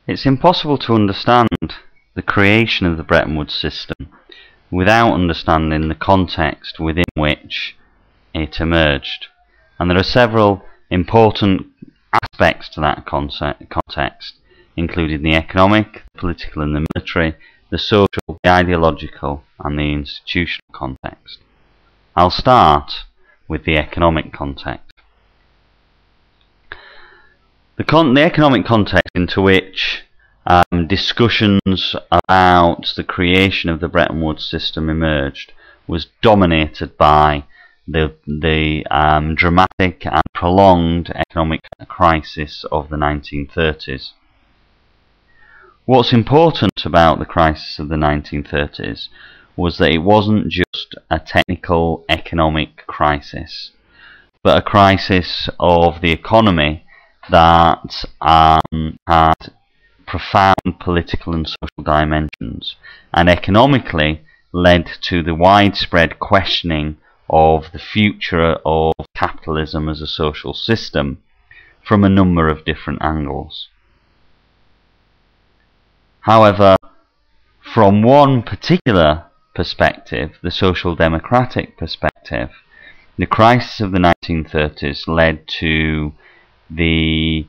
It's impossible to understand the creation of the Bretton Woods system without understanding the context within which it emerged. And there are several important aspects to that context, including the economic, the political and the military, the social, the ideological and the institutional context. I'll start with the economic context. The economic context into which discussions about the creation of the Bretton Woods system emerged was dominated by the dramatic and prolonged economic crisis of the 1930s. What's important about the crisis of the 1930s was that it wasn't just a technical economic crisis, but a crisis of the economy that had profound political and social dimensions, and economically led to the widespread questioning of the future of capitalism as a social system from a number of different angles. However, from one particular perspective, the social democratic perspective, the crisis of the 1930s led to the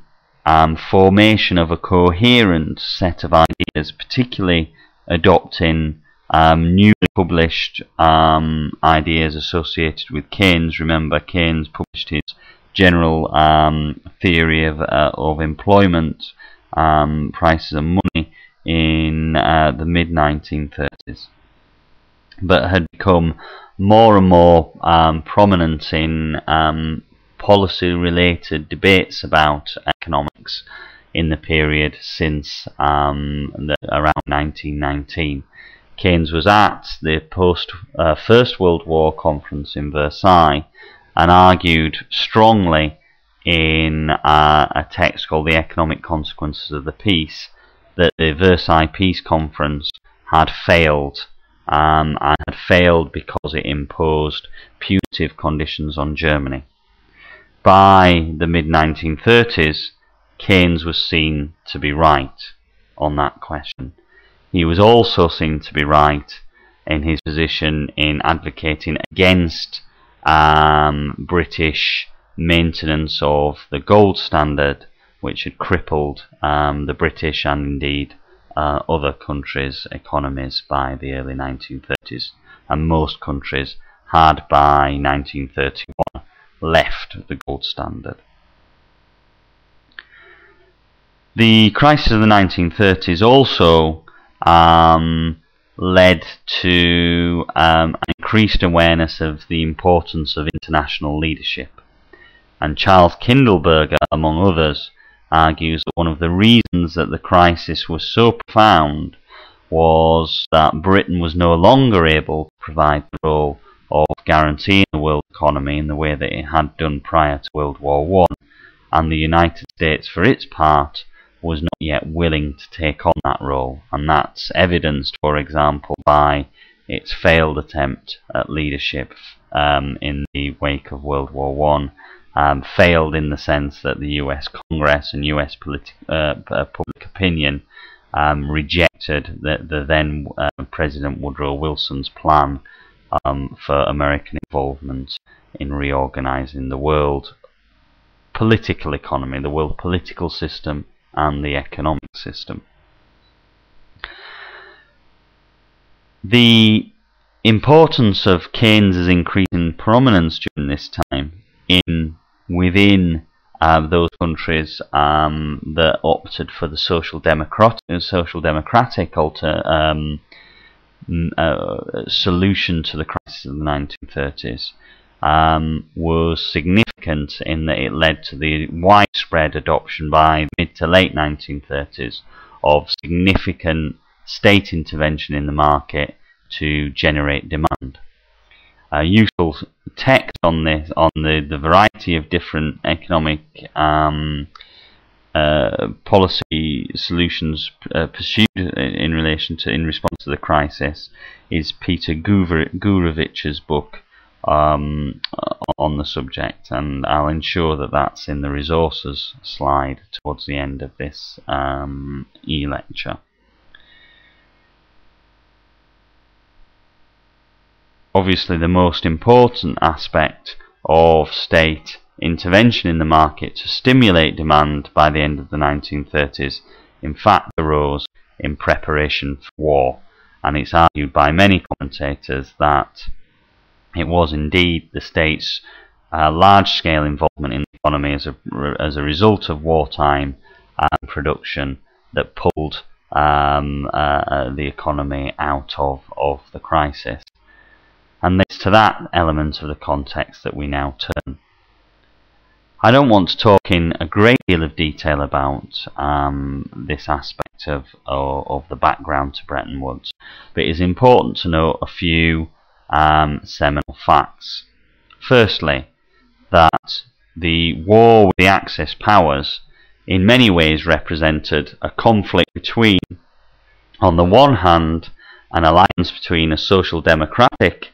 formation of a coherent set of ideas, particularly adopting newly published ideas associated with Keynes. Remember, Keynes published his general theory of employment, prices and money in the mid-1930s, but had become more and more prominent in policy-related debates about economics in the period since around 1919. Keynes was at the post-First World War conference in Versailles and argued strongly in a text called The Economic Consequences of the Peace that the Versailles Peace Conference had failed, and had failed because it imposed punitive conditions on Germany. By the mid-1930s, Keynes was seen to be right on that question. He was also seen to be right in his position in advocating against British maintenance of the gold standard, which had crippled the British and indeed other countries' economies by the early 1930s, and most countries had by 1931 left the gold standard. The crisis of the 1930s also led to an increased awareness of the importance of international leadership, and Charles Kindleberger, among others, argues that one of the reasons that the crisis was so profound was that Britain was no longer able to provide the role of guaranteeing the world economy in the way that it had done prior to World War I, and the United States, for its part, was not yet willing to take on that role, and that's evidenced, for example, by its failed attempt at leadership in the wake of World War I. Failed in the sense that the US Congress and US public opinion rejected the then President Woodrow Wilson's plan for American involvement in reorganizing the world political economy, the world political system and the economic system. The importance of Keynes's increasing prominence during this time within those countries that opted for the social democratic solution to the crisis of the 1930s was significant in that it led to the widespread adoption by mid to late 1930s of significant state intervention in the market to generate demand. Useful text on this, on the variety of different economic policy solutions pursued in response to the crisis, is Peter Gurevich's book on the subject, and I'll ensure that that's in the resources slide towards the end of this e-lecture. Obviously, the most important aspect of state intervention in the market to stimulate demand by the end of the 1930s, in fact, arose in preparation for war, and it's argued by many commentators that it was indeed the state's large-scale involvement in the economy as a result of wartime production that pulled the economy out of the crisis. And it's to that element of the context that we now turn. I don't want to talk in a great deal of detail about this aspect of the background to Bretton Woods, but it is important to note a few seminal facts. Firstly, that the war with the Axis powers in many ways represented a conflict between, on the one hand, an alliance between a social democratic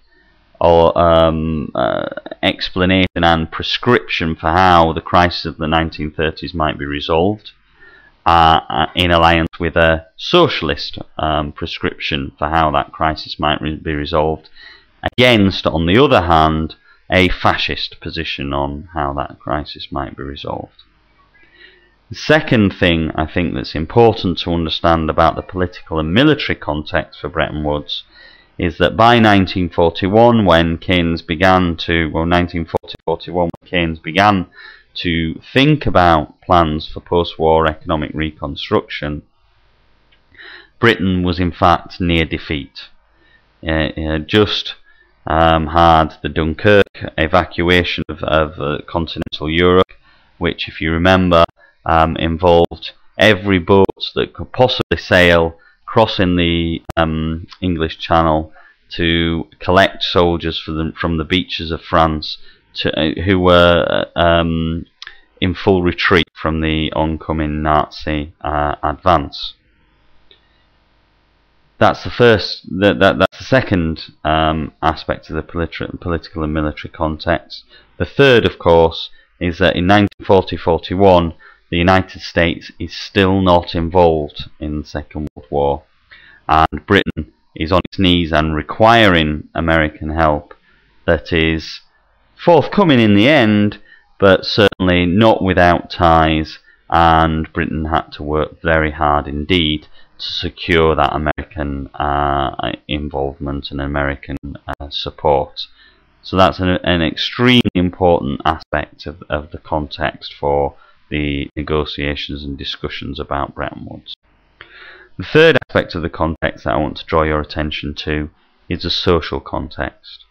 explanation and prescription for how the crisis of the 1930s might be resolved, in alliance with a socialist prescription for how that crisis might be resolved, against, on the other hand, a fascist position on how that crisis might be resolved. The second thing I think that's important to understand about the political and military context for Bretton Woods is that by 1941, when Keynes began to, well, 1940-41, when Keynes began to think about plans for post-war economic reconstruction, Britain was in fact near defeat. Just had the Dunkirk evacuation of continental Europe, which, if you remember, involved every boat that could possibly sail crossing the English Channel to collect soldiers from the beaches of France who were in full retreat from the oncoming Nazi advance. That's the first. That's the second aspect of the political and military context. The third, of course, is that in 1940-41, the United States is still not involved in the Second World War, and Britain is on its knees and requiring American help that is forthcoming in the end, but certainly not without ties, and Britain had to work very hard indeed to secure that American involvement and American support. So that's an extremely important aspect of the context for the negotiations and discussions about Bretton Woods. The third aspect of the context that I want to draw your attention to is the social context.